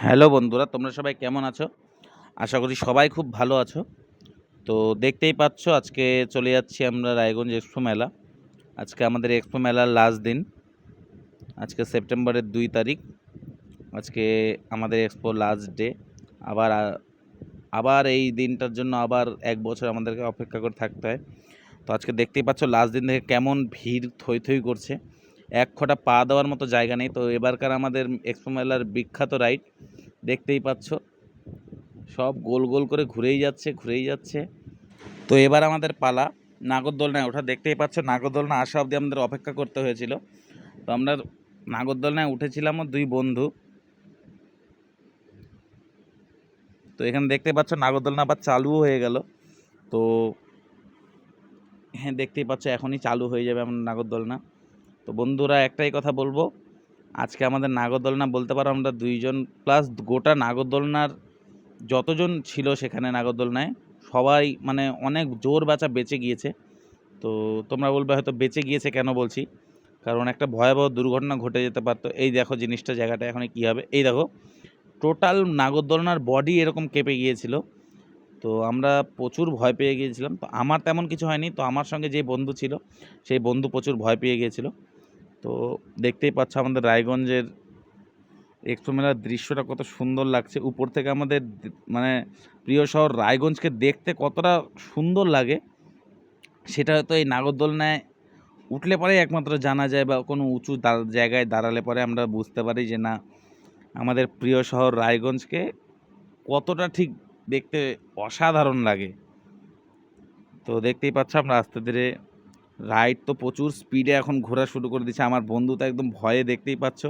Hello বন্ধুরা, তোমরা সবাই কেমন আছো? আশা করি সবাই খুব ভালো আছো। তো দেখতেই পাচ্ছ আজকে চলে যাচ্ছি আমরা রায়গঞ্জ এক্সপো মেলা। আজকে আমাদের এক্সপো মেলার লাস্ট দিন। আজকে সেপ্টেম্বরের 2 তারিখ। আজকে আমাদের এক্সপো লাস্ট ডে। আবার আবার এই দিনটার জন্য আবার 1 বছর আমাদেরকে অপেক্ষা করে থাকতে হয়। তো আজকে দেখতেই পাচ্ছ লাস্ট দিন থেকে কেমন ভিড় থই থই করছে। এক ফোঁটা পা দেওয়ার মতো জায়গা নেই। তো এবারকার আমাদের এক্সপো মেলার বিখ্যাত রাইড দেখতেই পাচ্ছ। সব গোল গোল করে ঘুরেই যাচ্ছে। তো এবার আমাদের পালা নাগরদোলনায় ওঠা। দেখতেই পাচ্ছ নাগরদোলনা আসা অবধি আমাদের অপেক্ষা করতে হয়েছিল। তো আমরা নাগরদোলনায় উঠেছিলামও 2 বন্ধু। তো এখানে দেখতে পাচ্ছ নাগরদোলনা আবার চালুও হয়ে গেল। তো হ্যাঁ, দেখতেই পাচ্ছ এখনই চালু হয়ে যাবে আমার নাগরদোলনা। তো বন্ধুরা একটাই কথা বলবো, আজকে আমাদের নাগরদোলনা বলতে পারো আমরা 2 জন প্লাস গোটা নাগরদোলনার যতজন ছিল সেখানে নাগরদোলনায় সবাই মানে অনেক জোর বাঁচা বেঁচে গিয়েছে। তো তোমরা বলবে হয়তো বেঁচে গিয়েছে কেন বলছি, কারণ একটা ভয়াবহ দুর্ঘটনা ঘটে যেতে পারতো। এই দেখো জিনিসটা, জায়গাটা এখন কী হবে। এই দেখো টোটাল নাগরদোলনার বডি এরকম কেঁপে গিয়েছিল। তো আমরা প্রচুর ভয় পেয়ে গিয়েছিলাম। তো আমার তেমন কিছু হয়নি। তো আমার সঙ্গে যে বন্ধু ছিল সেই বন্ধু প্রচুর ভয় পেয়ে গিয়েছিল। তো দেখতেই পাচ্ছ আমাদের রায়গঞ্জের এক্সপো মেলার দৃশ্যটা কত সুন্দর লাগছে। উপর থেকে আমাদের মানে প্রিয় শহর রায়গঞ্জকে দেখতে কতটা সুন্দর লাগে সেটা হয়তো এই নাগরদোলনায় উঠলে পরেই একমাত্র জানা যায়, বা কোনো উঁচু জায়গায় দাঁড়ালে পরে আমরা বুঝতে পারি যে না, আমাদের প্রিয় শহর রায়গঞ্জকে কতটা ঠিক দেখতে অসাধারণ লাগে। তো দেখতেই পাচ্ছ আমরা আস্তে ধীরে রাইড তো প্রচুর স্পিডে এখন ঘোরা শুরু করে দিচ্ছে। আমার বন্ধু তো একদম ভয়ে, দেখতেই পাচ্ছ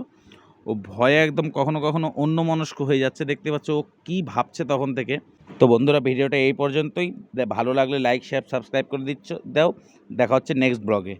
ও ভয়ে একদম কখনো কখনো অন্যমনস্ক হয়ে যাচ্ছে। দেখতে পাচ্ছ ও কী ভাবছে তখন থেকে। তো বন্ধুরা ভিডিওটা এই পর্যন্তই। ভালো লাগলে লাইক শেয়ার সাবস্ক্রাইব করে দাও। দেখা হচ্ছে নেক্সট ব্লগে।